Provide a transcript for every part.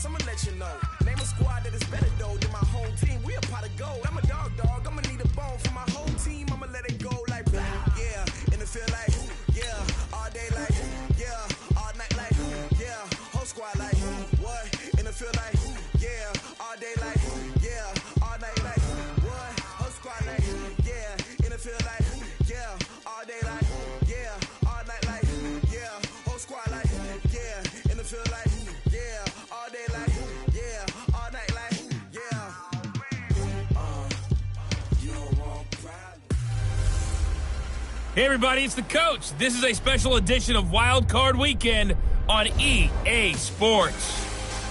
I'ma let you know. Name a squad that is better though than my home team. We a pot of gold. I'm a dog. I'ma need a bone for my whole team. I'ma let it go like, yeah. In the field like, yeah. All day like, yeah. All night like, yeah. Whole squad like, what? In the field like, yeah. All day like, yeah. All night like, what? Whole squad like, yeah. In the field like, yeah. All day like, yeah. All night like, yeah. Whole squad like, yeah. In the field like, yeah. All day like, yeah. All night like, yeah. You don't want pride. Hey everybody, it's the coach. This is a special edition of Wild Card Weekend on EA Sports.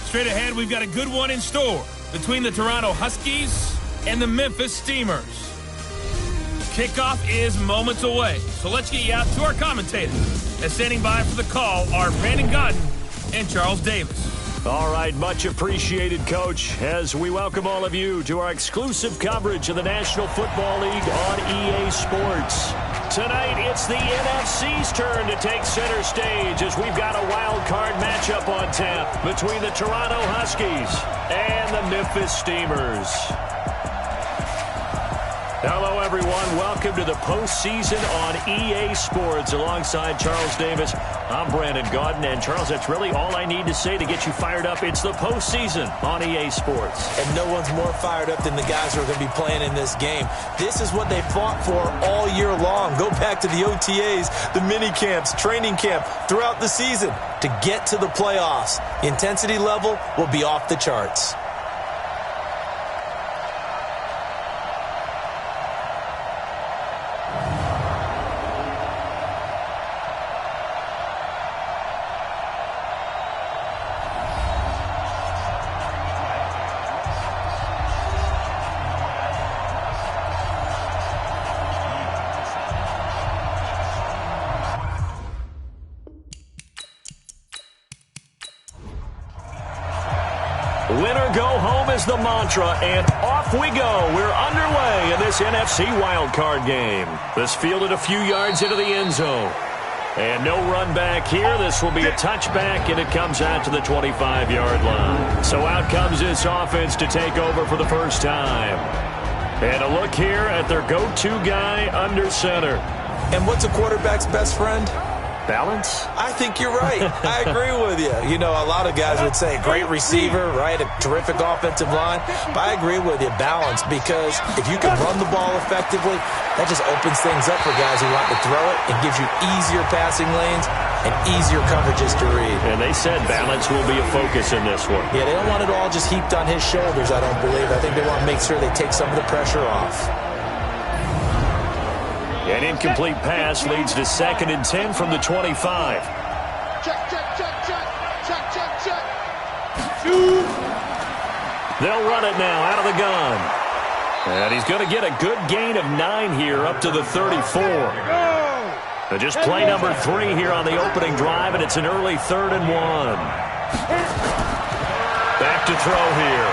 Straight ahead, we've got a good one in store between the Toronto Huskies and the Memphis Steamers. Kickoff is moments away, so let's get you out to our commentators. And standing by for the call are Brandon Godden and Charles Davis. All right, much appreciated, Coach, as we welcome all of you to our exclusive coverage of the National Football League on EA Sports. Tonight, it's the NFC's turn to take center stage as we've got a wild card matchup on tap between the Toronto Huskies and the Memphis Steamers. Hello, everyone. Welcome to the postseason on EA Sports. Alongside Charles Davis, I'm Brandon Godden. And, Charles, that's really all I need to say to get you fired up. It's the postseason on EA Sports. And no one's more fired up than the guys who are going to be playing in this game. This is what they fought for all year long. Go back to the OTAs, the mini camps, training camp, throughout the season to get to the playoffs. The intensity level will be off the charts. Winner go home is the mantra, and off we go. We're underway in this NFC wildcard game. This fielded a few yards into the end zone. And no run back here. This will be a touchback, and it comes out to the 25-yard line. So out comes this offense to take over for the first time. And a look here at their go-to guy under center. And what's a quarterback's best friend? Balance? I think you're right. I agree with you. You know, a lot of guys would say great receiver, right? A terrific offensive line. But I agree with you, balance, because if you can run the ball effectively, that just opens things up for guys who want to throw it. It gives you easier passing lanes and easier coverages to read. And they said balance will be a focus in this one. Yeah, they don't want it all just heaped on his shoulders, I don't believe. I think they want to make sure they take some of the pressure off. An incomplete pass leads to 2nd and 10 from the 25. Check. They'll run it now out of the gun. And he's going to get a good gain of 9 here up to the 34. Just play number 3 here on the opening drive, and it's an early 3rd and 1. Back to throw here.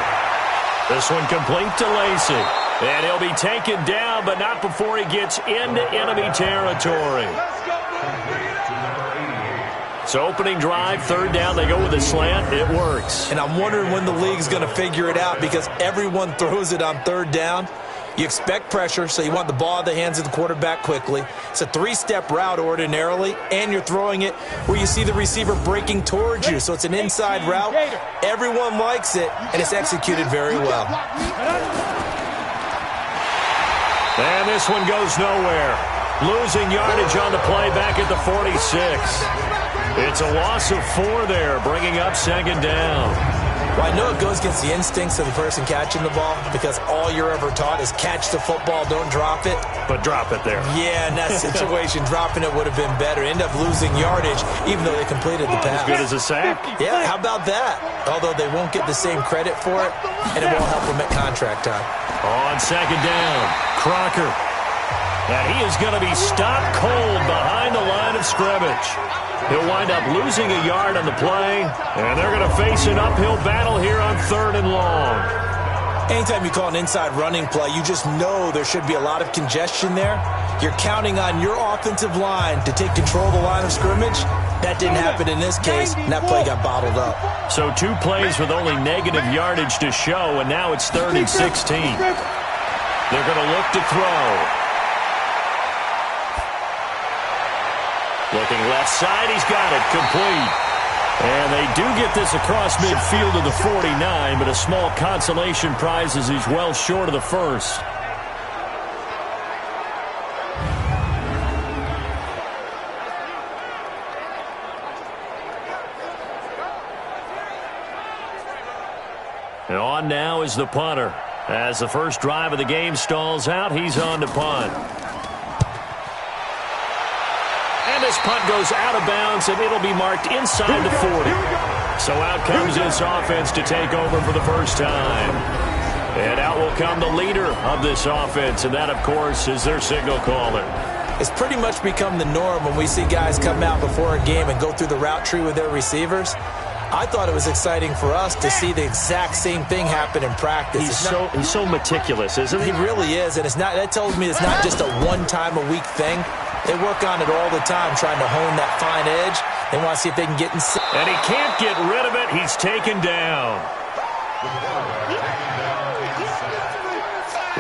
This one complete to Lacey. And he'll be taken down, but not before he gets into enemy territory. So opening drive, 3rd down, they go with a slant. It works. And I'm wondering when the league's going to figure it out, because everyone throws it on 3rd down. You expect pressure, so you want the ball in the hands of the quarterback quickly. It's a 3-step route ordinarily, and you're throwing it where you see the receiver breaking towards you. So it's an inside route. Everyone likes it, and it's executed very well. And this one goes nowhere. Losing yardage on the play back at the 46. It's a loss of 4 there, bringing up 2nd down. Well, I know it goes against the instincts of the person catching the ball, because all you're ever taught is catch the football, don't drop it. But drop it there. Yeah, in that situation, dropping it would have been better. End up losing yardage, even though they completed the pass. As good as a sack. Yeah, how about that? Although they won't get the same credit for it, and it won't help them at contract time. On 2nd down, Crocker. And he is going to be stopped cold behind the line of scrimmage. He'll wind up losing a yard on the play, and they're going to face an uphill battle here on 3rd and long. Anytime you call an inside running play, you just know there should be a lot of congestion there. You're counting on your offensive line to take control of the line of scrimmage. That didn't happen in this case, and that play got bottled up. So 2 plays with only negative yardage to show, and now it's 3rd and 16. They're going to look to throw. Looking left side, he's got it, complete. And they do get this across midfield to the 49, but a small consolation prize as he's well short of the first. And on now is the punter. As the first drive of the game stalls out, he's on to punt. And this punt goes out of bounds, and it'll be marked inside the 40. So out comes this offense to take over for the first time. And out will come the leader of this offense, and that, of course, is their signal caller. It's pretty much become the norm when we see guys come out before a game and go through the route tree with their receivers. I thought it was exciting for us to see the exact same thing happen in practice. He's so meticulous, isn't he? He really is, and that tells me it's not just a one-time-a-week thing. They work on it all the time, trying to hone that fine edge. They want to see if they can get in. And he can't get rid of it. He's taken down.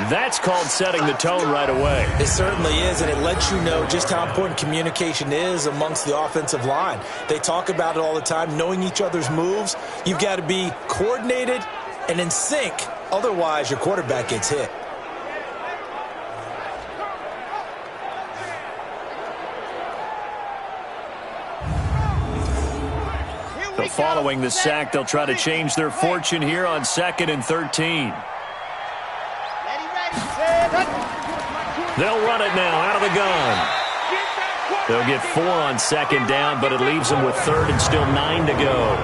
That's called setting the tone right away. It certainly is, and it lets you know just how important communication is amongst the offensive line. They talk about it all the time, knowing each other's moves. You've got to be coordinated and in sync. Otherwise, your quarterback gets hit. So following the sack, they'll try to change their fortune here on 2nd and 13. They'll run it now out of the gun. They'll get 4 on 2nd down, but it leaves them with 3rd and still 9 to go.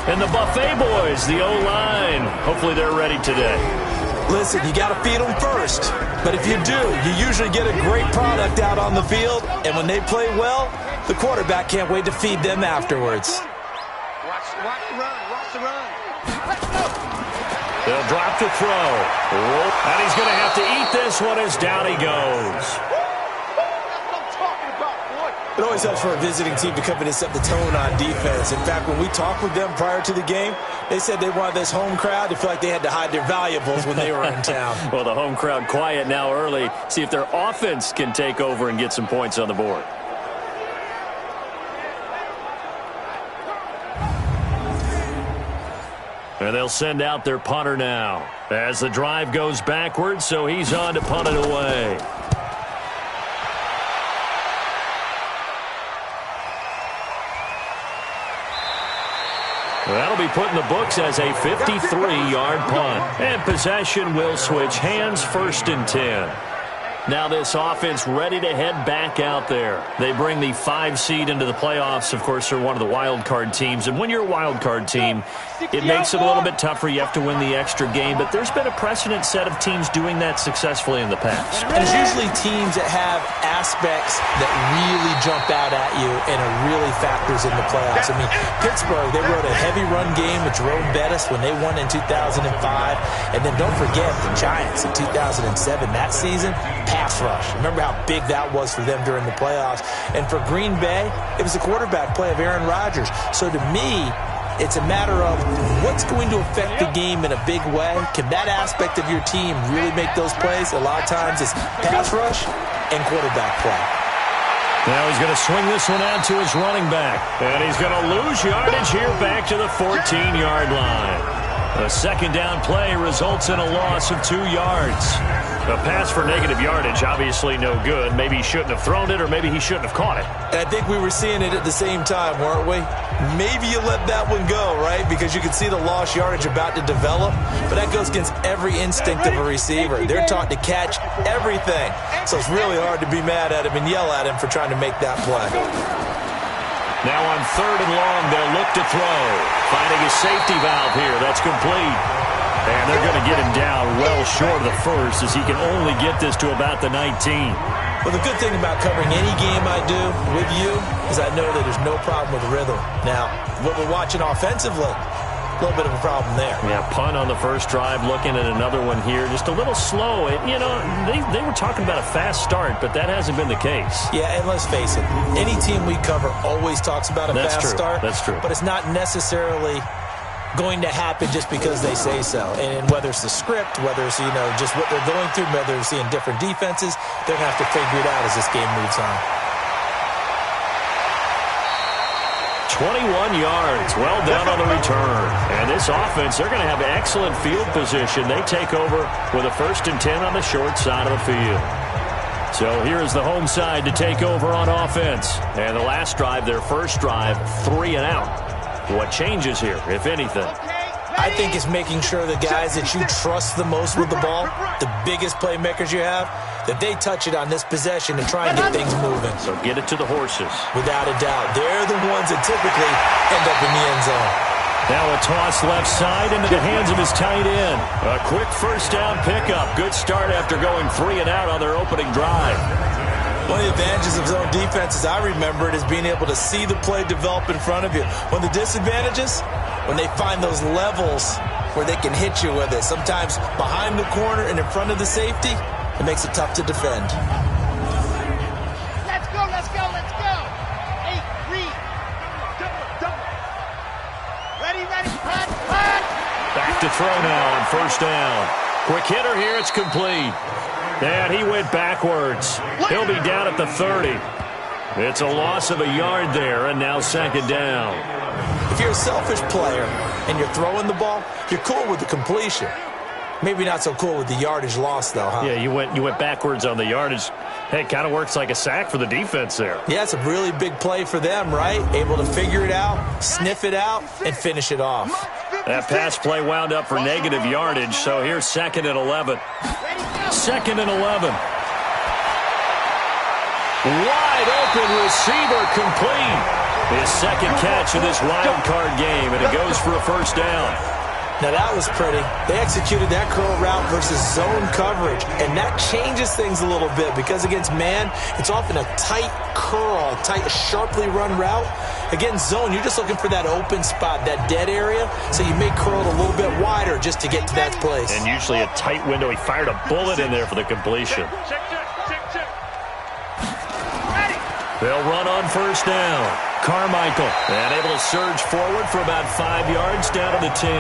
And the Buffet boys, the O-line, hopefully they're ready today. Listen, you got to feed them first. But if you do, you usually get a great product out on the field. And when they play well, the quarterback can't wait to feed them afterwards. Watch the run. Watch the run. They'll drop to throw. And he's going to have to eat this one as down he goes. It always helps for a visiting team to come in and set the tone on defense. In fact, when we talked with them prior to the game, they said they wanted this home crowd to feel like they had to hide their valuables when they were in town. Well, the home crowd quiet now early. See if their offense can take over and get some points on the board. And they'll send out their punter now as the drive goes backwards, so he's on to punt it away. That'll be put in the books as a 53-yard punt. And possession will switch hands, 1st and 10. Now this offense ready to head back out there. They bring the 5 seed into the playoffs. Of course, they're one of the wild card teams. And when you're a wild card team, it makes it a little bit tougher. You have to win the extra game. But there's been a precedent set of teams doing that successfully in the past. And it's usually teams that have aspects that really jump out at you and it really factors in the playoffs. I mean, Pittsburgh, they rode a heavy run game with Jerome Bettis when they won in 2005. And then don't forget the Giants in 2007. That season, pass rush. Remember how big that was for them during the playoffs. And for Green Bay, it was the quarterback play of Aaron Rodgers. So to me, it's a matter of what's going to affect the game in a big way. Can that aspect of your team really make those plays? A lot of times it's pass rush and quarterback play. Now he's going to swing this one out to his running back. And he's going to lose yardage here back to the 14-yard line. A 2nd down play results in a loss of 2 yards. A pass for negative yardage, obviously no good. Maybe he shouldn't have thrown it, or maybe he shouldn't have caught it. And I think we were seeing it at the same time, weren't we? Maybe you let that one go, right? Because you can see the lost yardage about to develop. But that goes against every instinct of a receiver. They're taught to catch everything. So it's really hard to be mad at him and yell at him for trying to make that play. Now on 3rd and long, they'll look to throw. Finding a safety valve here. That's complete. And they're going to get him down well short of the first as he can only get this to about the 19. Well, the good thing about covering any game I do with you is I know that there's no problem with rhythm. Now, what we're watching offensively, a little bit of a problem there. Yeah, punt on the first drive, looking at another one here. Just a little slow. You know, they were talking about a fast start, but that hasn't been the case. Yeah, and let's face it, any team we cover always talks about a fast start. That's true. But it's not necessarily going to happen just because they say so. And whether it's the script, whether it's, just what they're going through, whether it's seeing different defenses, they're going to have to figure it out as this game moves on. 21 yards, well done on the return. And this offense, they're going to have excellent field position. They take over with a 1st and 10 on the short side of the field. So here's the home side to take over on offense. And the last drive, their first drive, 3 and out. What changes here, if anything? I think it's making sure the guys that you trust the most with the ball, the biggest playmakers you have, that they touch it on this possession and try and get things moving. So get it to the horses. Without a doubt. They're the ones that typically end up in the end zone. Now a toss left side into the hands of his tight end. A quick first down pickup. Good start after going 3 and out on their opening drive. One of the advantages of zone defense, as I remember it, is being able to see the play develop in front of you. One of the disadvantages, when they find those levels where they can hit you with it, sometimes behind the corner and in front of the safety, it makes it tough to defend. Let's go, let's go, let's go. Hey, read. Ready, punt. Back to throw now on first down. Quick hitter here, it's complete. And he went backwards. He'll be down at the 30. It's a loss of a yard there, and now 2nd down. If you're a selfish player and you're throwing the ball, you're cool with the completion. Maybe not so cool with the yardage loss, though, huh? Yeah, you went backwards on the yardage. Hey, it kind of works like a sack for the defense there. Yeah, it's a really big play for them, right? Able to figure it out, sniff it out, and finish it off. That pass play wound up for negative yardage, so here's 2nd and 11. 2nd and 11. Wide open receiver complete. His 2nd catch of this wild card game, and it goes for a first down. Now that was pretty. They executed that curl route versus zone coverage, and that changes things a little bit because against man, it's often a tight curl, sharply run route. Against zone, you're just looking for that open spot, that dead area, so you may curl it a little bit wider just to get to that place. And usually a tight window. He fired a bullet in there for the completion. They'll run on first down. Carmichael, and able to surge forward for about 5 yards down to the 10.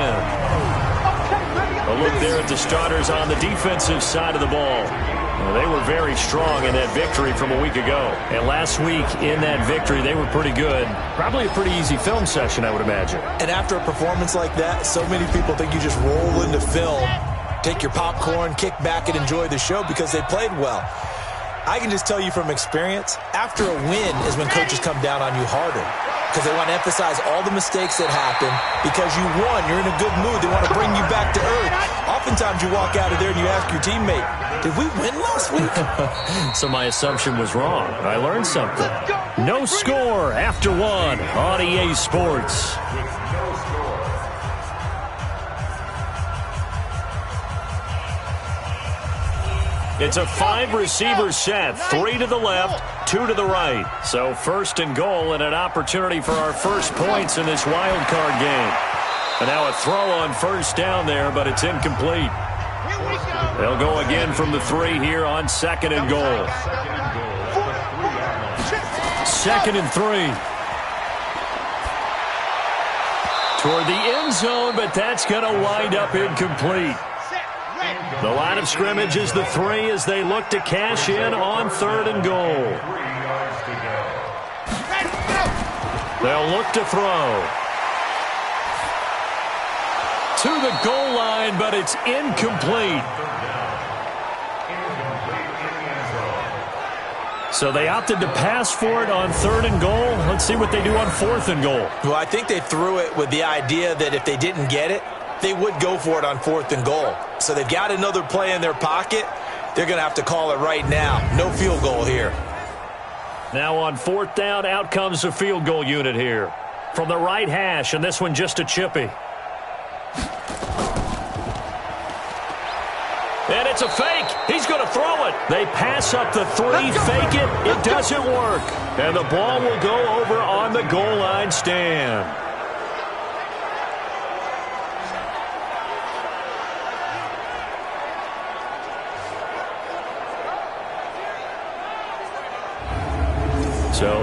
A look there at the starters on the defensive side of the ball. Well, they were very strong in that victory from a week ago. And last week in that victory, they were pretty good. Probably a pretty easy film session, I would imagine. And after a performance like that, so many people think you just roll into film, take your popcorn, kick back, and enjoy the show because they played well. I can just tell you from experience, after a win is when coaches come down on you harder because they want to emphasize all the mistakes that happen because you won. You're in a good mood. They want to bring you back to earth. Oftentimes you walk out of there and you ask your teammate, did we win last week? So my assumption was wrong. I learned something. No score after 1 on EA Sports. It's a 5-receiver set, 3 to the left, 2 to the right. So 1st and goal and an opportunity for our first points in this wild card game. And now a throw on first down there, but it's incomplete. They'll go again from the 3 here on 2nd and goal. 2nd and 3. Toward the end zone, but that's going to wind up incomplete. The line of scrimmage is the 3 as they look to cash in on 3rd and goal. They'll look to throw. To the goal line, but it's incomplete. So they opted to pass for it on 3rd and goal. Let's see what they do on 4th and goal. Well, I think they threw it with the idea that if they didn't get it, they would go for it on 4th and goal. So they've got another play in their pocket. They're going to have to call it right now. No field goal here. Now on 4th down, out comes the field goal unit here. From the right hash, and this one just a chippy. And it's a fake. He's going to throw it. They pass up the 3, fake it. It doesn't work. And the ball will go over on the goal line stand.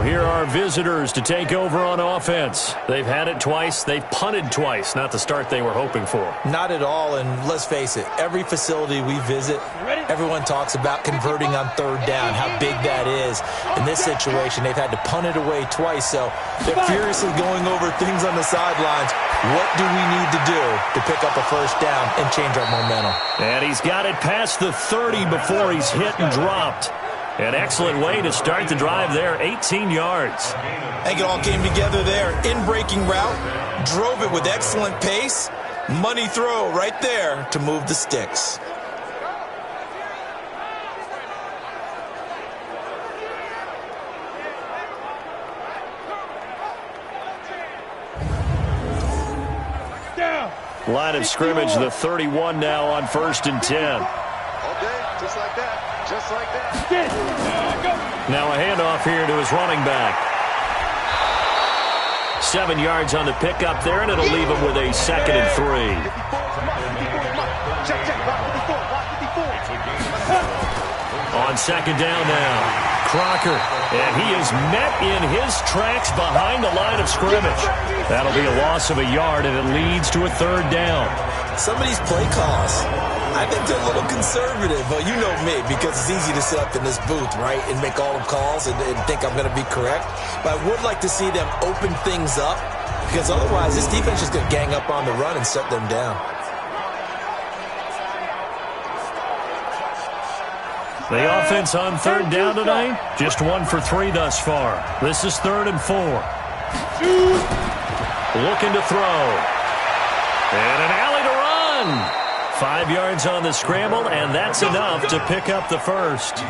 here are visitors to take over on offense. They've had it twice. They've punted twice. Not the start they were hoping for. Not at all, and let's face it, every facility we visit, everyone talks about converting on third down, how big that is. In this situation, they've had to punt it away twice, so they're furiously going over things on the sidelines. What do we need to do to pick up a first down and change our momentum? And he's got it past the 30 before he's hit and dropped. An excellent way to start the drive there, 18 yards. I think it all came together there. In-breaking route, drove it with excellent pace. Money throw right there to move the sticks. Line of scrimmage, the 31 now on 1st and 10. All day, just like that. Just like that. Now a handoff here to his running back. 7 yards on the pickup there, and it'll leave him with a 2nd and 3. On 2nd down now. Crocker, and he is met in his tracks behind the line of scrimmage. That'll be a loss of a yard, and it leads to a 3rd down. Some of these play calls, I think they're a little conservative. But you know me, because it's easy to sit up in this booth, right, and make all the calls and think I'm going to be correct. But I would like to see them open things up, because otherwise this defense is going to gang up on the run and shut them down. The offense on 3rd down tonight, just 1 for 3 thus far. This is 3rd and 4. Looking to throw. And an alley to run. 5 yards on the scramble, and that's enough to pick up the first.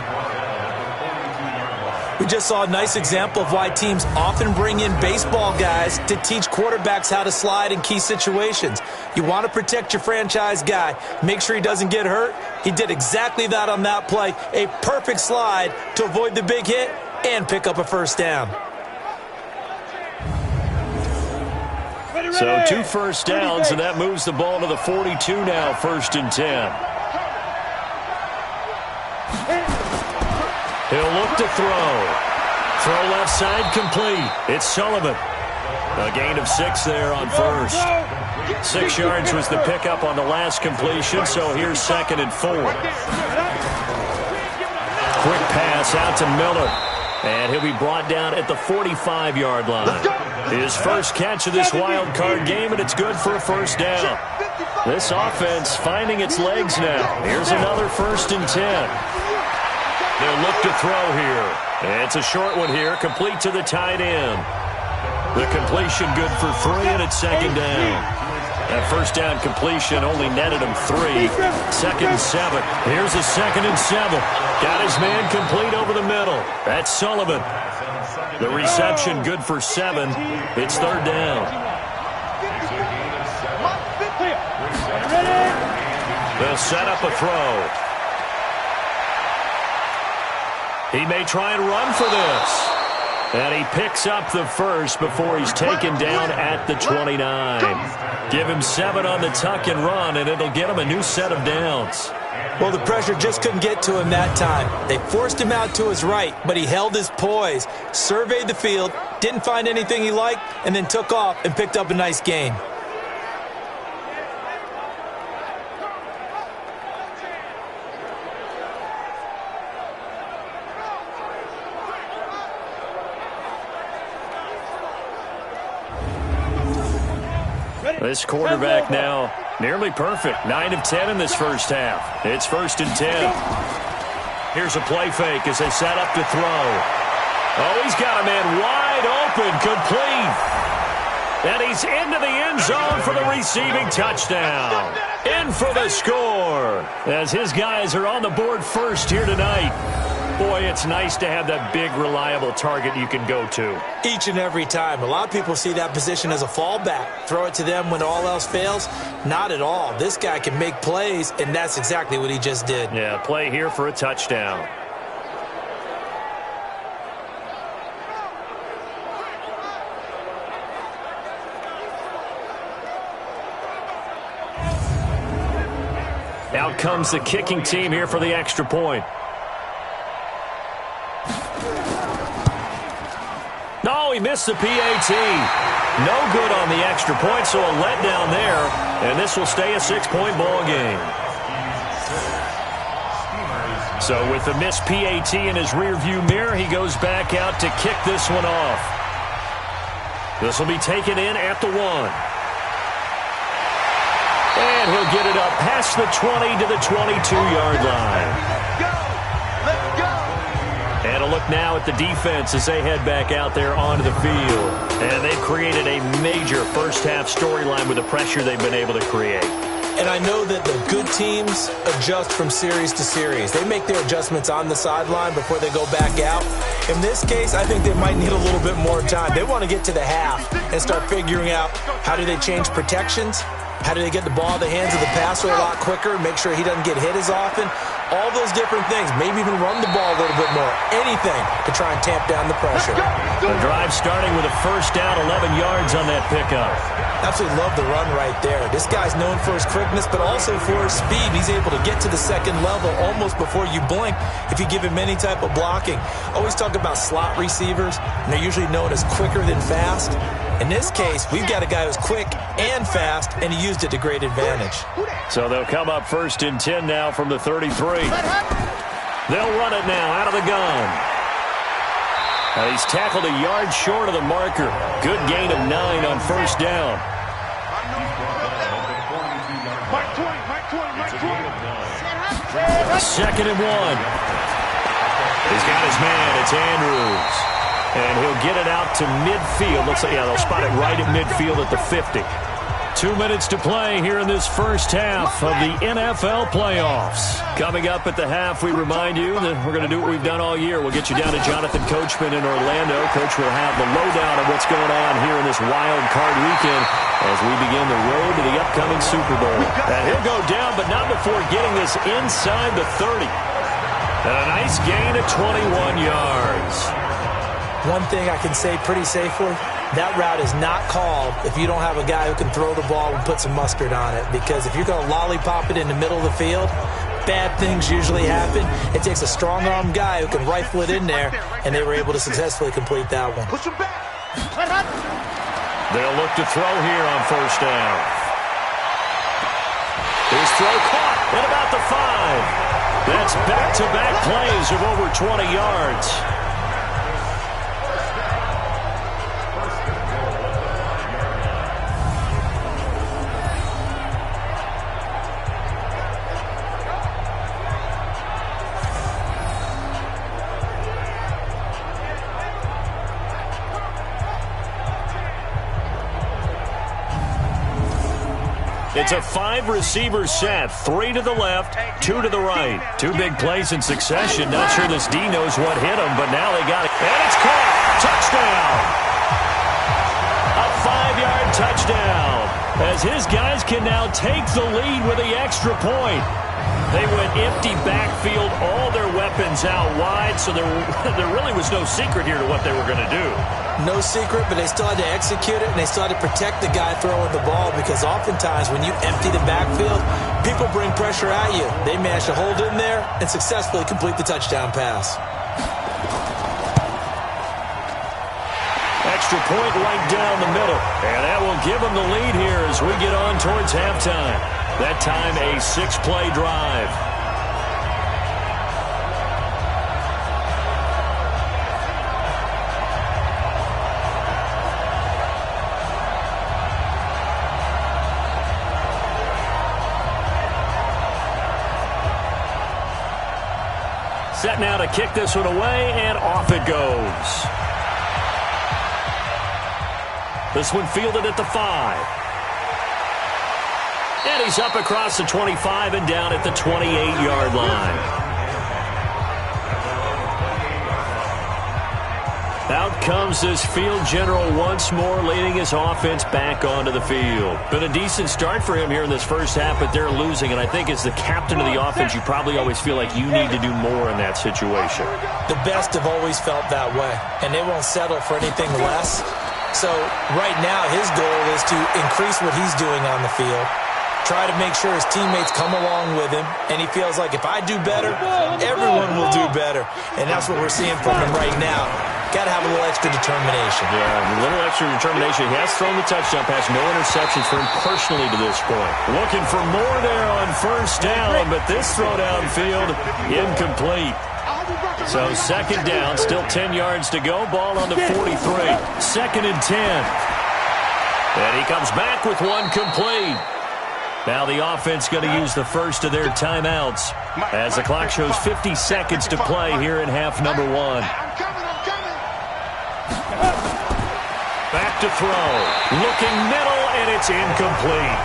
We just saw a nice example of why teams often bring in baseball guys to teach quarterbacks how to slide in key situations. You want to protect your franchise guy. Make sure he doesn't get hurt. He did exactly that on that play. A perfect slide to avoid the big hit and pick up a first down. So 2 first downs, and that moves the ball to the 42 now, 1st and 10. He'll look to throw. Throw left side complete. It's Sullivan. A gain of 6 there on 1st. 6 yards was the pickup on the last completion, so here's 2nd and 4. Quick pass out to Miller. And he'll be brought down at the 45-yard line. His first catch of this wild card game, and it's good for a first down. This offense finding its legs now. Here's another 1st and 10. They'll look to throw here. It's a short one here, complete to the tight end. The completion good for 3, and it's 2nd down. That first down completion only netted him 3. 2nd and 7. Here's a 2nd and 7. Got his man complete over the middle. That's Sullivan. The reception good for 7. It's 3rd down. They'll set up a throw. He may try and run for this. And he picks up the first before he's taken down at the 29. Give him 7 on the tuck and run, and it'll get him a new set of downs. Well, the pressure just couldn't get to him that time. They forced him out to his right, but he held his poise, surveyed the field, didn't find anything he liked, and then took off and picked up a nice gain. This quarterback now nearly perfect. 9 of 10 in this first half. It's 1st and 10. Here's a play fake as they set up to throw. Oh, he's got a man wide open, complete. And he's into the end zone for the receiving touchdown. In for the score as his guys are on the board first here tonight. Boy, it's nice to have that big, reliable target you can go to. Each and every time. A lot of people see that position as a fallback. Throw it to them when all else fails. Not at all. This guy can make plays, and that's exactly what he just did. Yeah, play here for a touchdown. Out comes the kicking team here for the extra point. No, he missed the PAT. No good on the extra point, so a letdown there. And this will stay a 6-point ball game. So with the missed PAT in his rearview mirror, he goes back out to kick this one off. This will be taken in at the 1. And he'll get it up past the 20 to the 22-yard line. Let's go! And a look now at the defense as they head back out there onto the field. And they've created a major first-half storyline with the pressure they've been able to create. And I know that the good teams adjust from series to series. They make their adjustments on the sideline before they go back out. In this case, I think they might need a little bit more time. They want to get to the half and start figuring out how do they change protections, how do they get the ball in the hands of the passer a lot quicker, make sure he doesn't get hit as often, all those different things. Maybe even run the ball a little bit more. Anything to try and tamp down the pressure. The drive starting with a first down, 11 yards on that pickup. Absolutely love the run right there. This guy's known for his quickness, but also for his speed. He's able to get to the second level almost before you blink if you give him any type of blocking. Always talk about slot receivers, and they're usually known as quicker than fast. In this case, we've got a guy who's quick and fast, and he used it to great advantage. So they'll come up 1st and 10 now from the 33. They'll run it now out of the gun. And he's tackled a yard short of the marker. Good gain of 9 on first down. Second and 1. He's got his man. It's Andrews. And he'll get it out to midfield. Looks like, yeah, they'll spot it right at midfield at the 50. 2 minutes to play here in this first half of the NFL playoffs. Coming up at the half, we remind you that we're going to do what we've done all year. We'll get you down to Jonathan Coachman in Orlando. Coach will have the lowdown of what's going on here in this wild card weekend as we begin the road to the upcoming Super Bowl. And he'll go down, but not before getting this inside the 30. And a nice gain of 21 yards. One thing I can say pretty safely, that route is not called if you don't have a guy who can throw the ball and put some mustard on it. Because if you're going to lollipop it in the middle of the field, bad things usually happen. It takes a strong-arm guy who can rifle it in there, and they were able to successfully complete that one. They'll look to throw here on first down. His throw caught at about the 5. That's back-to-back plays of over 20 yards. It's a 5-receiver set, 3 to the left, 2 to the right. 2 big plays in succession. Not sure this D knows what hit him, but now they got it. And it's caught. Touchdown. A 5-yard touchdown as his guys can now take the lead with the extra point. They went empty backfield, all their weapons out wide, so there really was no secret here to what they were going to do. No secret, but they still had to execute it, and they still had to protect the guy throwing the ball, because oftentimes when you empty the backfield, people bring pressure at you. They managed to hold in there and successfully complete the touchdown pass. Extra point right down the middle, and that will give them the lead here as we get on towards halftime. That time a 6-play drive. Set now to kick this one away, and off it goes. This one fielded at the 5. And he's up across the 25 and down at the 28-yard line. Out comes this field general once more, leading his offense back onto the field. Been a decent start for him here in this first half, but they're losing. And I think as the captain of the offense, you probably always feel like you need to do more in that situation. The best have always felt that way, and they won't settle for anything less. So right now his goal is to increase what he's doing on the field, try to make sure his teammates come along with him, and he feels like if I do better, everyone will do better. And that's what we're seeing from him right now. got to have a little extra determination. Yeah, a little extra determination. He has thrown the touchdown pass. No interceptions for him personally to this point. Looking for more there on first down, but this throw downfield, incomplete. So second down, still 10 yards to go. Ball on the 43. Second and 10. And he comes back with one complete. Now the offense going to use the first of their timeouts as the clock shows 50 seconds to play here in half number one. Back to throw. Looking middle, and it's incomplete.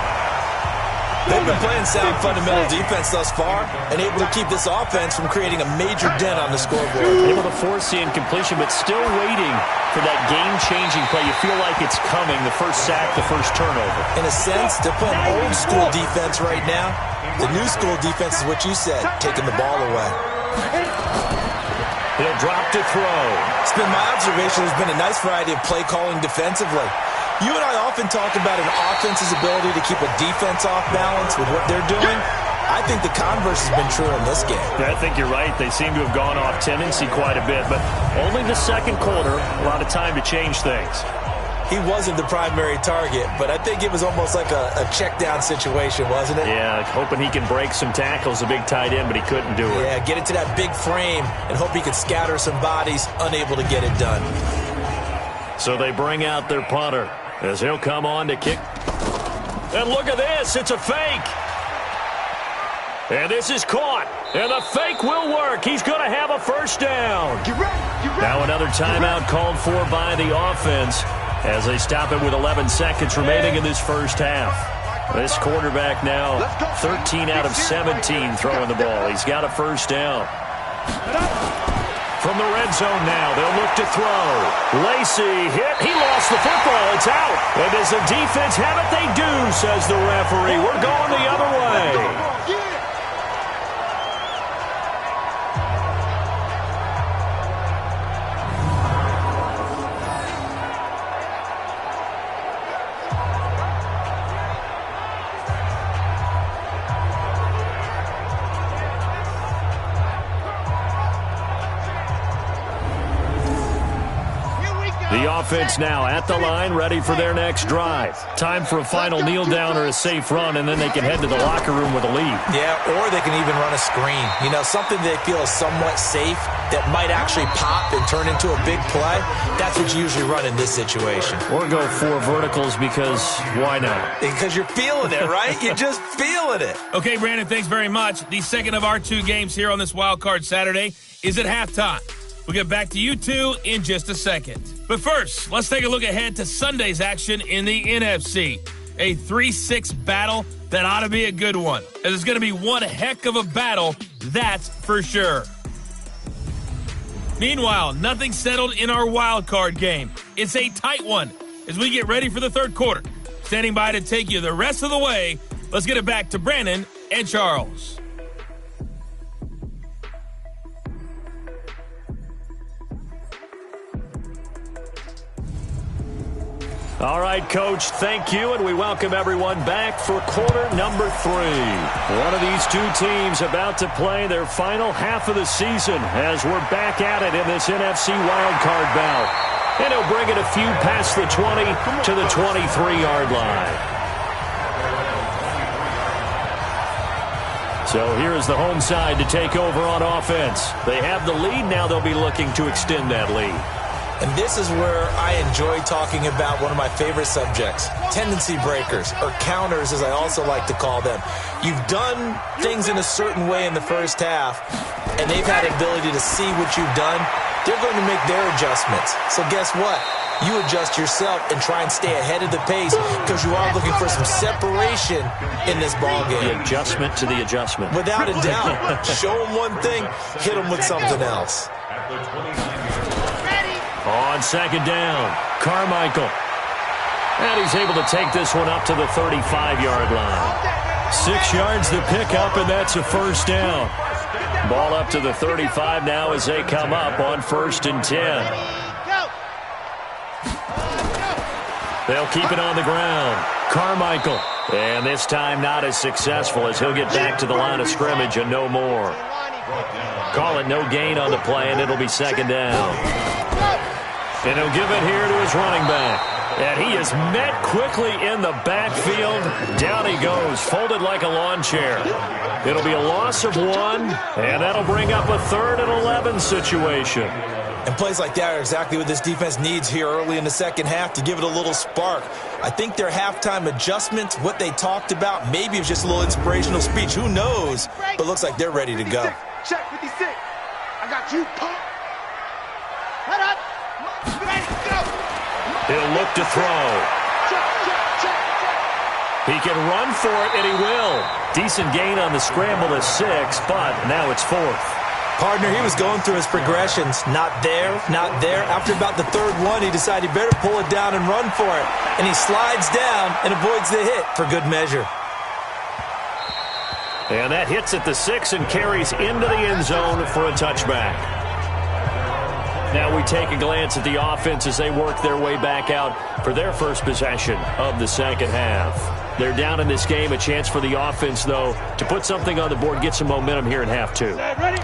They've been playing sound fundamental defense thus far and able to keep this offense from creating a major dent on the scoreboard. Able to force the incompletion, but still waiting for that game-changing play. You feel like it's coming, the first sack, the first turnover. In a sense, they're playing old-school defense right now. The new-school defense is what you said, taking the ball away. He'll drop to throw. It's been my observation there's been a nice variety of play calling defensively. You and I often talk about an offense's ability to keep a defense off balance with what they're doing. I think the converse has been true in this game. Yeah, I think you're right. They seem to have gone off tendency quite a bit, but only the second quarter, a lot of time to change things. He wasn't the primary target, but I think it was almost like a check-down situation, wasn't it? Yeah, hoping he can break some tackles, a big tight end, but he couldn't do it. Yeah, get it to that big frame and hope he could scatter some bodies, unable to get it done. So they bring out their punter as he'll come on to kick. And look at this, it's a fake. And this is caught. And the fake will work. He's going to have a first down. Now another timeout called for by the offense as they stop it with 11 seconds remaining in this first half. This quarterback now 13 out of 17 throwing the ball. He's got a first down. From the red zone now, they'll look to throw. Lacey hit. He lost the football. It's out. And does the defense have it? They do, says the referee. We're going the other way. The offense now at the line, ready for their next drive. Time for a final kneel down or a safe run, and then they can head to the locker room with a lead. Yeah, or they can even run a screen. You know, something they feel is somewhat safe that might actually pop and turn into a big play. That's what you usually run in this situation. Or go four verticals because why not? Because you're feeling it, right? You're just feeling it. Okay, Brandon, thanks very much. The second of our two games here on this Wild Card Saturday is at halftime. We'll get back to you two in just a second. But first, let's take a look ahead to Sunday's action in the NFC. A 3-6 battle that ought to be a good one, as it's going to be one heck of a battle, that's for sure. Meanwhile, nothing settled in our wild card game. It's a tight one as we get ready for the third quarter. Standing by to take you the rest of the way, let's get it back to Brandon and Charles. All right, Coach, thank you, and we welcome everyone back for quarter number 3. One of these two teams about to play their final half of the season as we're back at it in this NFC wildcard bout. And he'll bring it a few past the 20 to the 23-yard line. So here is the home side to take over on offense. They have the lead. Now they'll be looking to extend that lead. And this is where I enjoy talking about one of my favorite subjects, tendency breakers, or counters as I also like to call them. You've done things in a certain way in the first half, and they've had the ability to see what you've done. They're going to make their adjustments. So guess what? You adjust yourself and try and stay ahead of the pace because you are looking for some separation in this ballgame. The adjustment to the adjustment. Without a doubt. Show them one thing, hit them with something else. On second down, Carmichael. And he's able to take this one up to the 35-yard line. 6 yards the pickup, and that's a first down. Ball up to the 35 now as they come up on 1st and 10. They'll keep it on the ground. Carmichael. And this time not as successful as he'll get back to the line of scrimmage and no more. Call it no gain on the play, and it'll be second down. And he'll give it here to his running back. And he is met quickly in the backfield. Down he goes, folded like a lawn chair. It'll be a loss of 1, and that'll bring up a 3rd and 11 situation. And plays like that are exactly what this defense needs here early in the second half to give it a little spark. I think their halftime adjustments, what they talked about, maybe it was just a little inspirational speech. Who knows? But it looks like they're ready to go. Check 56. I got you, punk. Head up. Ready, go. He'll look to throw. He can run for it, and he will. Decent gain on the scramble to 6, but now it's 4th. Partner, he was going through his progressions. Not there, not there. After about the 3rd one, he decided he better pull it down and run for it. And he slides down and avoids the hit for good measure. And that hits at the 6 and carries into the end zone for a touchback. Now we take a glance at the offense as they work their way back out for their first possession of the second half. They're down in this game. A chance for the offense, though, to put something on the board, get some momentum here in half 2.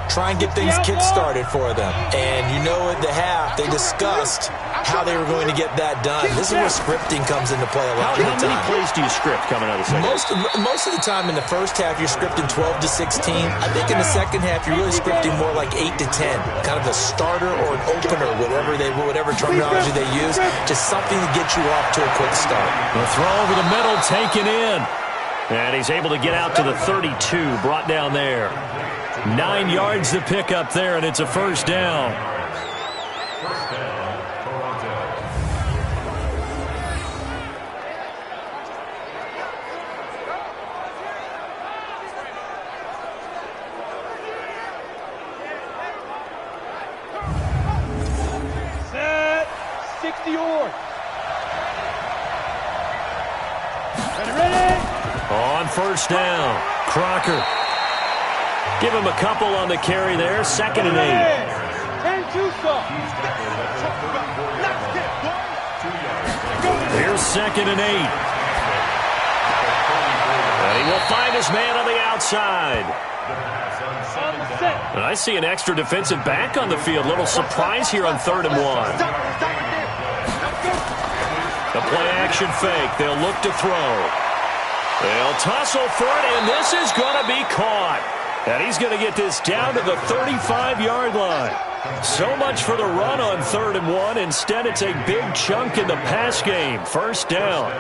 Try and get things kick-started for them. And you know at the half, they discussed how they were going to get that done. This is where scripting comes into play a lot of the time. How many plays do you script coming out of the second half? Most of the time in the first half, you're scripting 12 to 16. I think in the second half, you're really scripting more like 8 to 10. Kind of a starter or an opener, whatever terminology they use. Just something to get you off to a quick start. The throw over the middle, taken in. And he's able to get out to the 32, brought down there. 9 yards to pick up there, and it's a first down. Set. 60 yard. Ready. On first down, Crocker. Give him a couple on the carry there. 2nd and 8. 10-2 stop. Here's 2nd and 8. And he will find his man on the outside. And I see an extra defensive back on the field. Little surprise here on 3rd and 1. The play action fake. They'll look to throw. They'll tussle for it, and this is going to be caught. And he's going to get this down to the 35-yard line. So much for the run on 3rd and 1. Instead, it's a big chunk in the pass game. First down.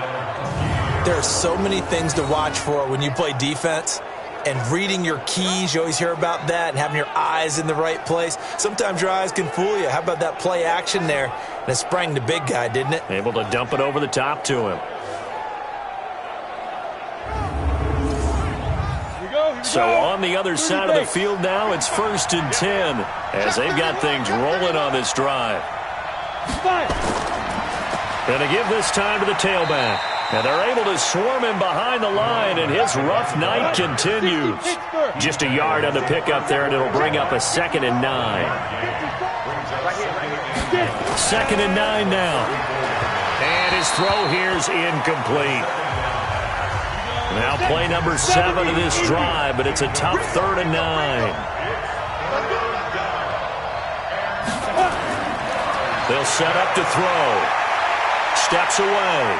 There are so many things to watch for when you play defense. And reading your keys, you always hear about that, and having your eyes in the right place. Sometimes your eyes can fool you. How about that play action there? And it sprang the big guy, didn't it? Able to dump it over the top to him. So on the other side of the field now, it's 1st and 10 as they've got things rolling on this drive. Going to give this time to the tailback. And they're able to swarm him behind the line, and his rough night continues. Just a yard on the pickup there, and it'll bring up a 2nd and 9. 2nd and 9 now. And his throw here's incomplete. Now play number 7 of this drive, but it's a tough 3rd and 9. They'll set up to throw. Steps away.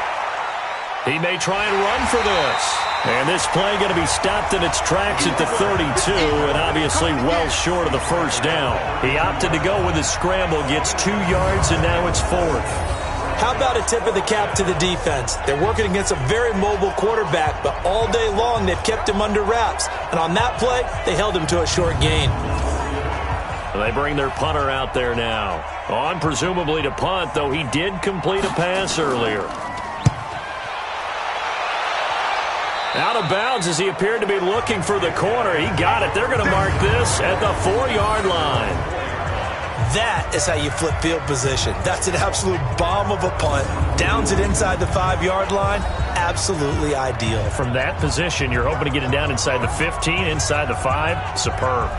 He may try and run for this. And this play going to be stopped in its tracks at the 32, and obviously well short of the first down. He opted to go with his scramble, gets 2 yards, and now it's 4th. How about a tip of the cap to the defense? They're working against a very mobile quarterback, but all day long they've kept him under wraps. And on that play, they held him to a short gain. They bring their punter out there now. On presumably to punt, though he did complete a pass earlier. Out of bounds as he appeared to be looking for the corner. He got it. They're going to mark this at the 4-yard line. That is how you flip field position. That's an absolute bomb of a punt. Downs it inside the 5-yard line. Absolutely ideal. From that position, you're hoping to get it down inside the 15, inside the 5. Superb.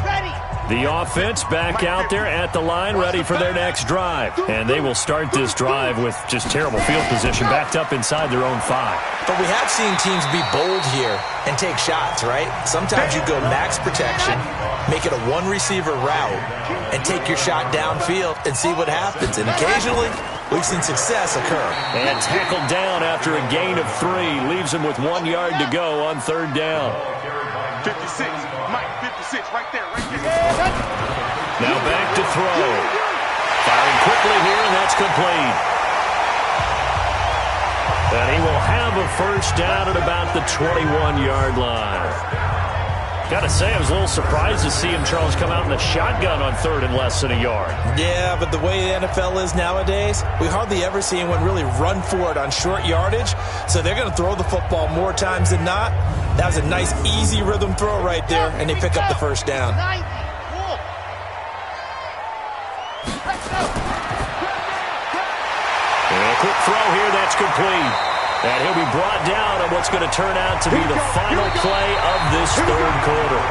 Ready. The offense back out there at the line, ready for their next drive. And they will start this drive with just terrible field position, backed up inside their own 5. But we have seen teams be bold here and take shots, right? Sometimes you go max protection, make it a one-receiver route, and take your shot downfield and see what happens. And occasionally, we've seen success occur. And tackled down after a gain of 3. Leaves him with 1 yard to go on 3rd down. 56, Mike, 56, right there, right there. Now back to throw. Firing quickly here, and that's complete. And he will have a first down at about the 21-yard line. Got to say, I was a little surprised to see him, Charles, come out in the shotgun on 3rd and less than a yard. Yeah, but the way the NFL is nowadays, we hardly ever see anyone really run for it on short yardage. So they're going to throw the football more times than not. That was a nice, easy rhythm throw right there, and they pick up the first down. And a quick throw here, that's complete. And he'll be brought down on what's going to turn out to be the final play of this 3rd quarter.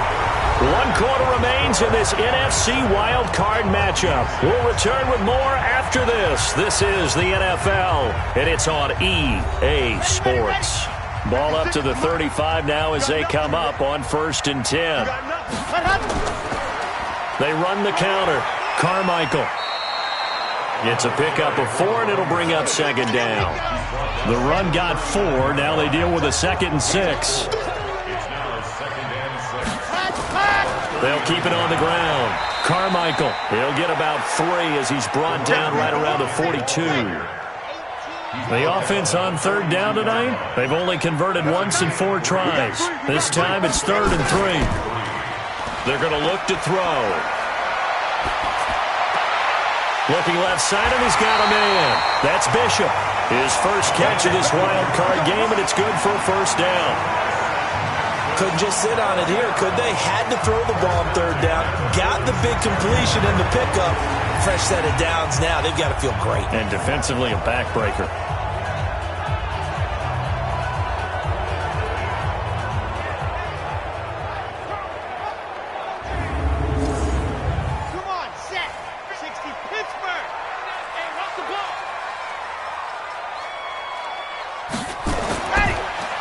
1 quarter remains in this NFC Wild Card matchup. We'll return with more after this. This is the NFL, and it's on EA Sports. Ball up to the 35 now as they come up on 1st and 10. They run the counter. Carmichael. It's a pickup of 4, and it'll bring up 2nd down. The run got 4. Now they deal with a 2nd and 6. They'll keep it on the ground. Carmichael, he'll get about 3 as he's brought down right around the 42. The offense on 3rd down tonight, they've only converted once in 4 tries. This time it's 3rd and 3. They're going to look to throw. Looking left side, and he's got a man. That's Bishop. His first catch of this wild card game, and it's good for a first down. Couldn't just sit on it here, could they? Had to throw the ball on 3rd down. Got the big completion in the pickup. Fresh set of downs now. They've got to feel great. And defensively, a backbreaker.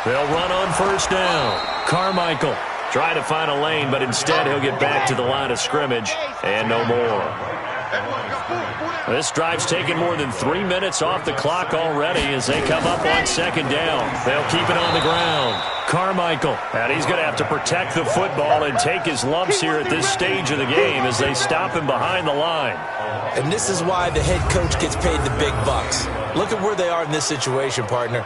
They'll run on 1st down. Carmichael try to find a lane, but instead he'll get back to the line of scrimmage and no more. This drive's taken more than 3 minutes off the clock already as they come up on 2nd down. They'll keep it on the ground. Carmichael, and he's going to have to protect the football and take his lumps here at this stage of the game as they stop him behind the line. And this is why the head coach gets paid the big bucks. Look at where they are in this situation, partner.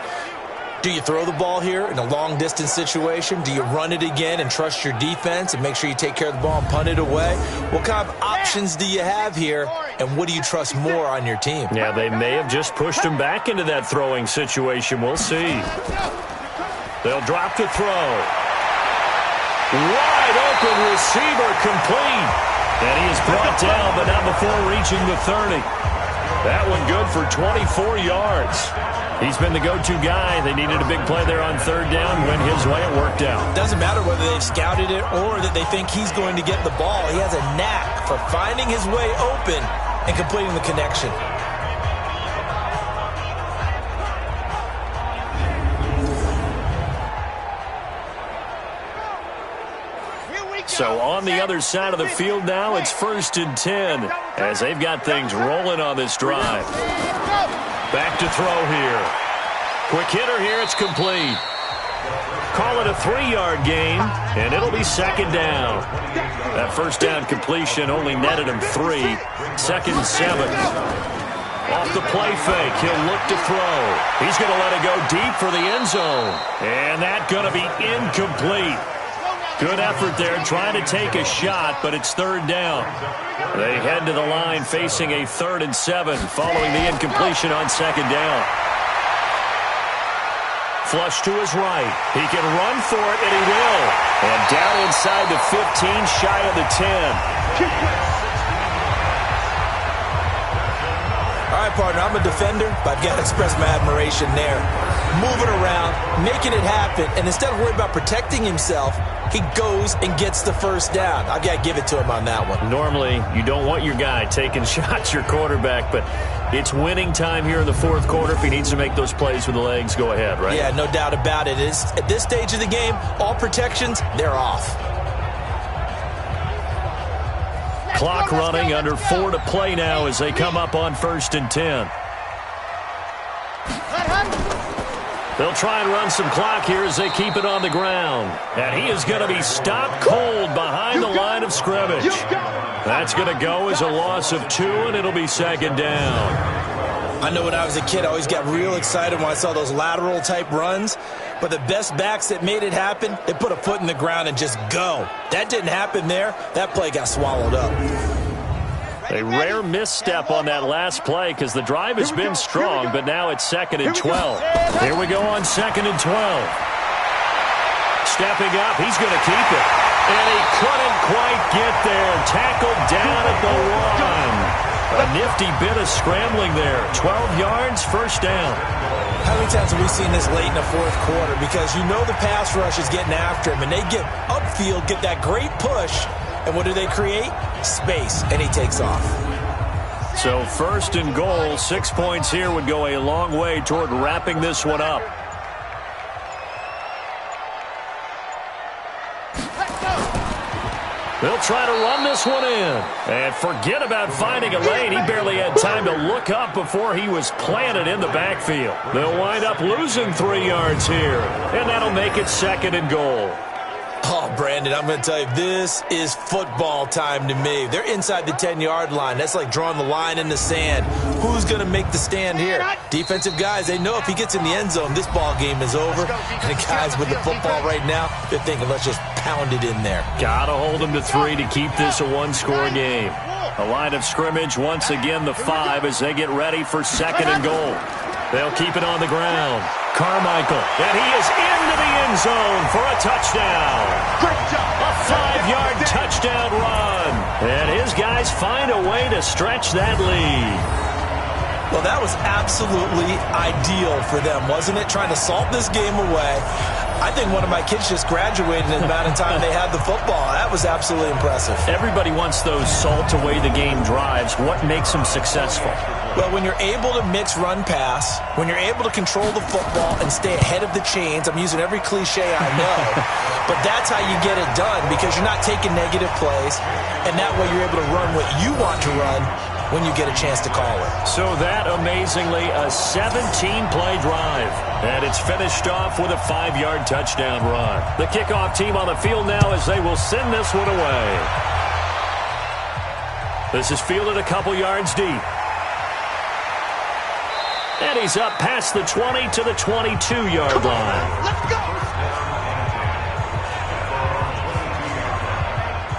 Do you throw the ball here in a long-distance situation? Do you run it again and trust your defense and make sure you take care of the ball and punt it away? What kind of options do you have here, and what do you trust more on your team? Yeah, they may have just pushed him back into that throwing situation. We'll see. They'll drop to throw. Wide open receiver complete. And he is brought down, but not before reaching the 30. That one good for 24 yards. He's been the go-to guy. They needed a big play there on 3rd down. Went his way. It worked out. Doesn't matter whether they've scouted it or that they think he's going to get the ball. He has a knack for finding his way open and completing the connection. So on the other side of the field now, it's 1st and 10 as they've got things rolling on this drive. Back to throw here. Quick hitter here, it's complete. Call it a 3-yard gain, and it'll be 2nd down. That first down completion only netted him 3. 2nd and 7. Off the play fake, he'll look to throw. He's going to let it go deep for the end zone. And that's going to be incomplete. Good effort there, trying to take a shot, but it's 3rd down. They head to the line facing a 3rd and 7 following the incompletion on 2nd down. Flush to his right. He can run for it, and he will. And down inside the 15, shy of the 10. All right, partner, I'm a defender, but I've got to express my admiration there. Moving around, making it happen, and instead of worrying about protecting himself, he goes and gets the first down. I've got to give it to him on that one. Normally, you don't want your guy taking shots, your quarterback, but it's winning time here in the fourth quarter. If he needs to make those plays with the legs, go ahead, right? Yeah, no doubt about it. At this stage of the game, all protections, they're off. Clock running, under 4 to play now as they come up on 1st and 10. They'll try and run some clock here as they keep it on the ground. And he is going to be stopped cold behind the line of scrimmage. That's going to go as a loss of 2, and it'll be 2nd down. I know when I was a kid, I always got real excited when I saw those lateral-type runs. But the best backs that made it happen, they put a foot in the ground and just go. That didn't happen there. That play got swallowed up. A rare misstep on that last play because the drive has been strong, but now it's 2nd and 12. Here we go on 2nd and 12. Stepping up, he's going to keep it. And he couldn't quite get there. Tackled down at the 1. A nifty bit of scrambling there. 12 yards, 1st down. How many times have we seen this late in the fourth quarter? Because you know the pass rush is getting after him, and they get upfield, get that great push. And what do they create? Space, and he takes off. So 1st and goal, 6 points here would go a long way toward wrapping this one up. They'll try to run this one in. And forget about finding a lane. He barely had time to look up before he was planted in the backfield. They'll wind up losing 3 yards here. And that'll make it 2nd and goal. Oh, Brandon, I'm going to tell you, this is football time to me. They're inside the 10-yard line. That's like drawing the line in the sand. Who's going to make the stand here? Defensive guys, they know if he gets in the end zone, this ball game is over. And the guys with the football right now, they're thinking, let's just pound it in there. Got to hold them to 3 to keep this a one-score game. A line of scrimmage, once again the 5 as they get ready for 2nd and goal. They'll keep it on the ground. Carmichael, and he is into the end zone for a touchdown. A 5-yard touchdown run. And his guys find a way to stretch that lead. Well, that was absolutely ideal for them, wasn't it? Trying to salt this game away. I think one of my kids just graduated in the amount of time they had the football. That was absolutely impressive. Everybody wants those salt-away-the-game drives. What makes them successful? Well, when you're able to mix run-pass, when you're able to control the football and stay ahead of the chains, I'm using every cliche I know, but that's how you get it done because you're not taking negative plays, and that way you're able to run what you want to run when you get a chance to call it. So that, amazingly, a 17-play drive. And it's finished off with a 5-yard touchdown run. The kickoff team on the field now as they will send this one away. This is fielded a couple yards deep. And he's up past the 20 to the 22-yard line. Let's go!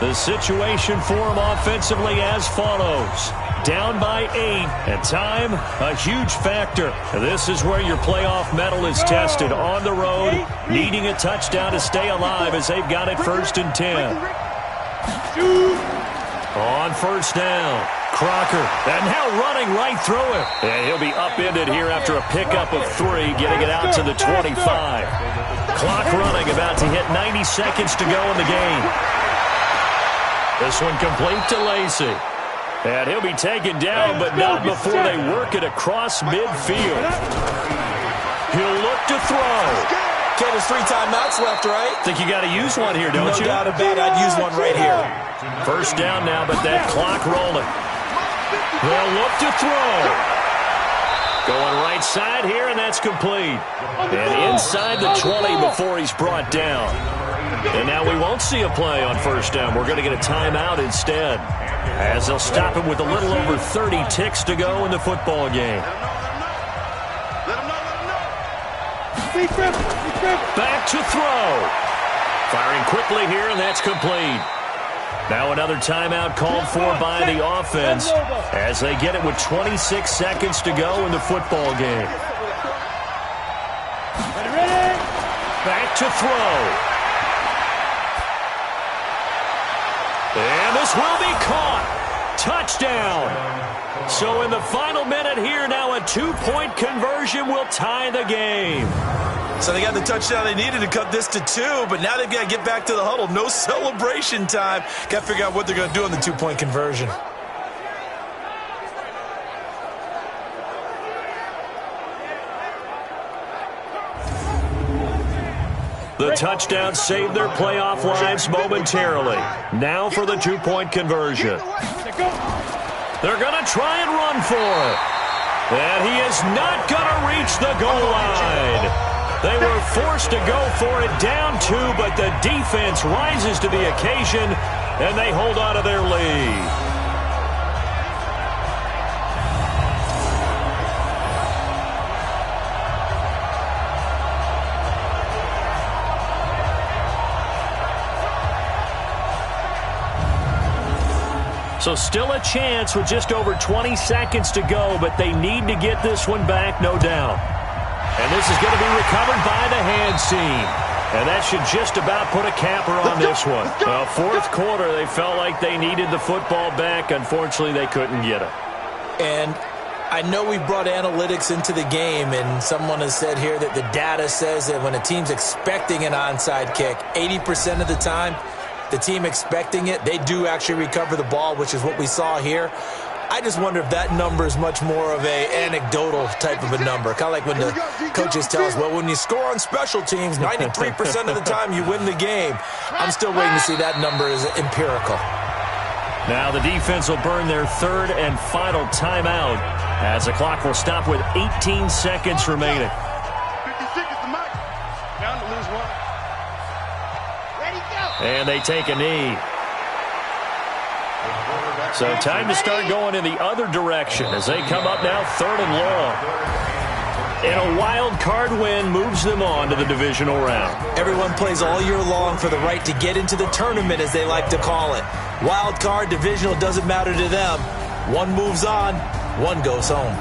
The situation for him offensively as follows. Down by 8, and time, a huge factor. This is where your playoff mettle is tested on the road, needing a touchdown to stay alive as they've got it 1st and 10. On 1st down, Crocker, and now running right through it. And he'll be upended here after a pickup of 3, getting it out to the 25. Clock running, about to hit 90 seconds to go in the game. This one complete to Lacey. And he'll be taken down, but not before they work it across midfield. He'll look to throw. Okay, there's 3 timeouts left, right? Think you got to use one here, don't you? No doubt about it. I'd use one right here. 1st down now, but that clock rolling. They'll look to throw. Going right side here, and that's complete. And inside the 20 before he's brought down. And now we won't see a play on 1st down. We're going to get a timeout instead, as they'll stop him with a little over 30 ticks to go in the football game. Back to throw. Firing quickly here, and that's complete. Now another timeout called for by the offense as they get it with 26 seconds to go in the football game. Back to throw. And this will be caught. Touchdown. So in the final minute here, now a 2-point conversion will tie the game. So they got the touchdown they needed to cut this to 2, but now they've got to get back to the huddle. No celebration time. Got to figure out what they're going to do on the 2-point conversion. The touchdown saved their playoff lives momentarily. Now for the 2-point conversion. They're going to try and run for it. And he is not going to reach the goal line. They were forced to go for it down 2, but the defense rises to the occasion, and they hold on to their lead. So still a chance with just over 20 seconds to go, but they need to get this one back, no doubt. And this is going to be recovered by the hands team. And that should just about put a capper on this one. Well, fourth quarter, they felt like they needed the football back. Unfortunately, they couldn't get it. And I know we brought analytics into the game, and someone has said here that the data says that when a team's expecting an onside kick, 80% of the time, the team expecting it, they do actually recover the ball, which is what we saw here. I just wonder if that number is much more of a anecdotal type of a number. Kind of like when the coaches tell us, well, when you score on special teams, 93% of the time you win the game. I'm still waiting to see that number as empirical. Now the defense will burn their third and final timeout as the clock will stop with 18 seconds remaining. 50 seconds to Mike. Down to lose one. Ready, go. And they take a knee. So time to start going in the other direction as they come up now third and long. And a wild card win moves them on to the divisional round. Everyone plays all year long for the right to get into the tournament, as they like to call it. Wild card, divisional, doesn't matter to them. One moves on, one goes home.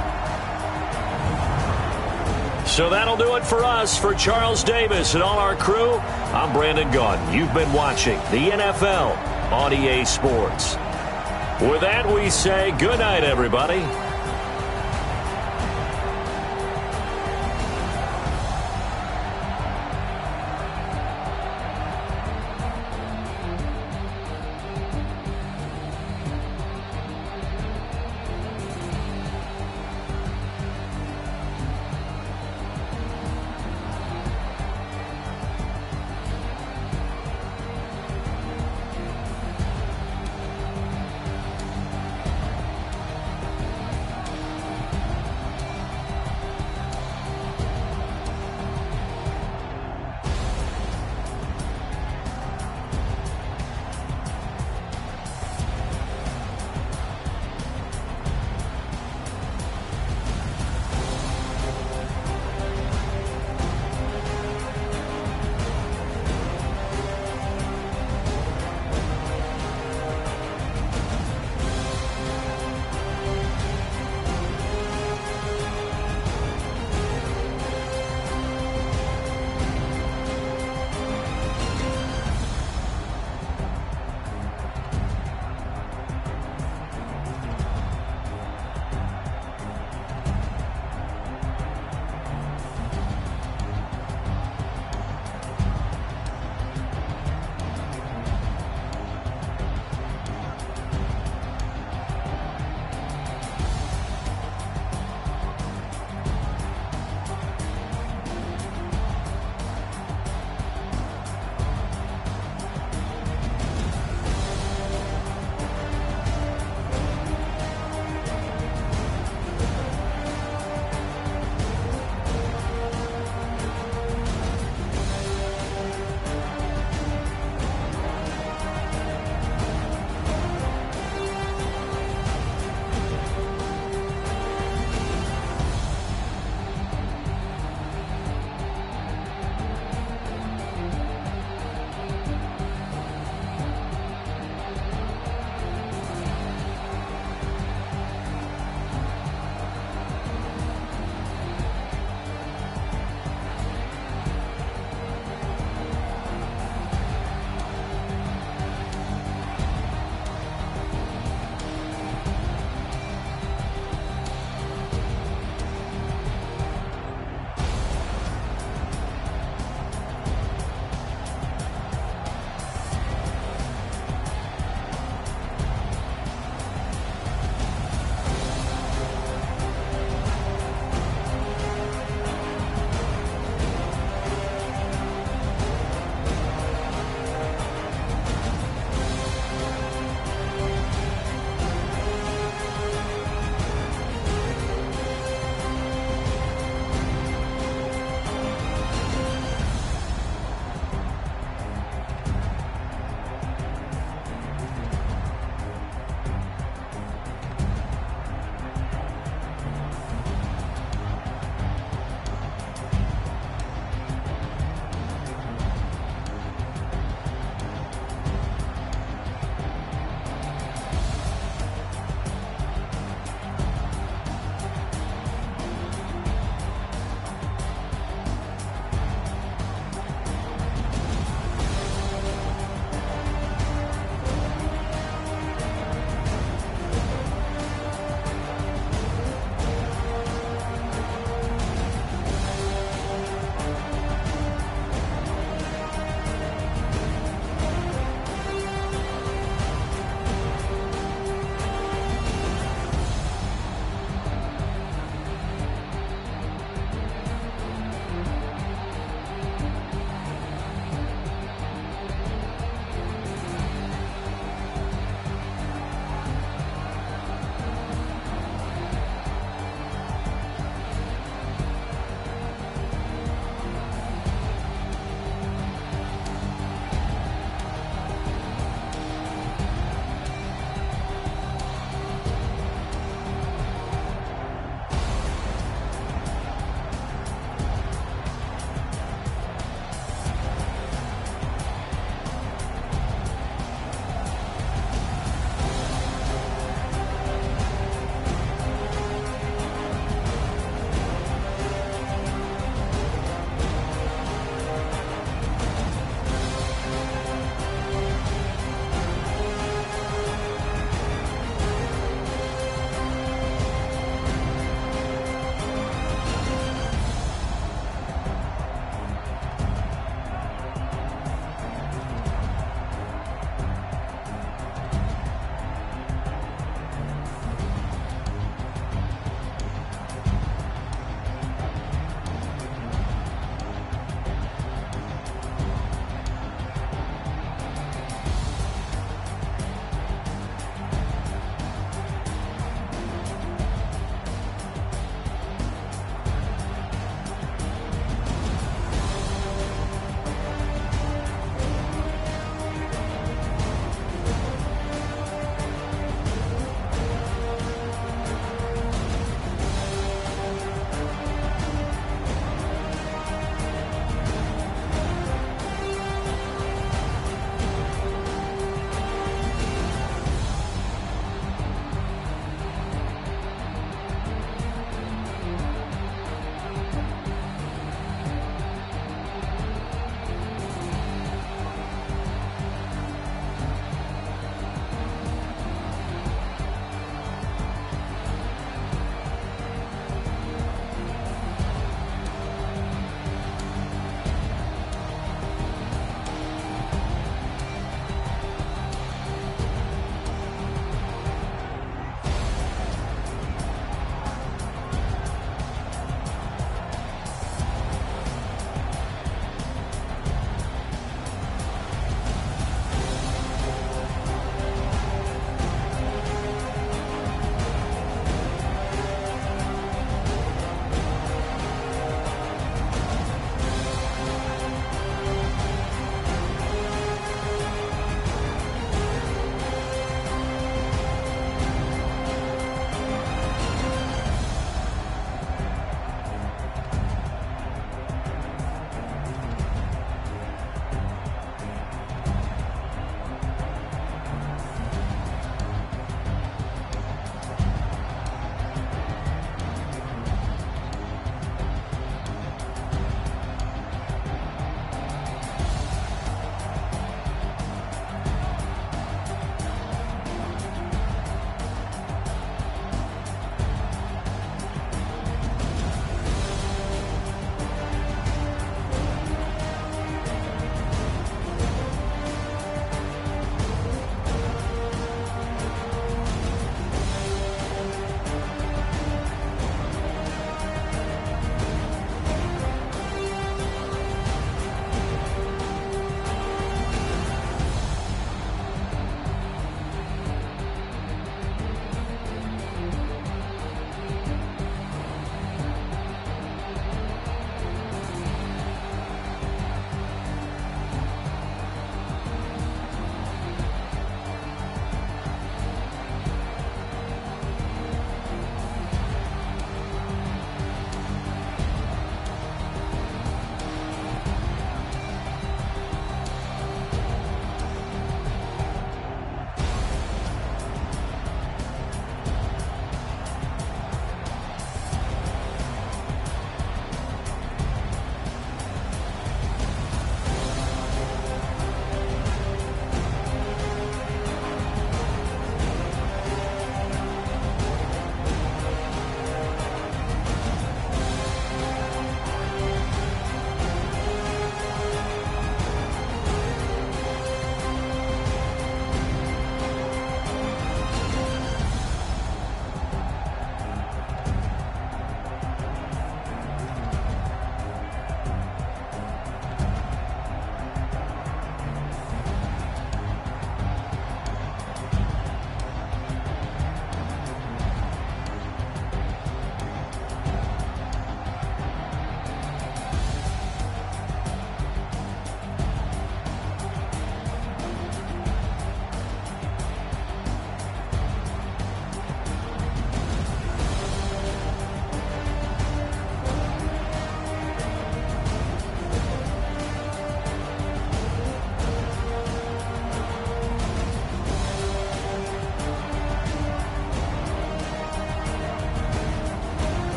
So that'll do it for us. For Charles Davis and all our crew, I'm Brandon Gaudin. You've been watching the NFL on EA Sports. With that, we say good night, everybody.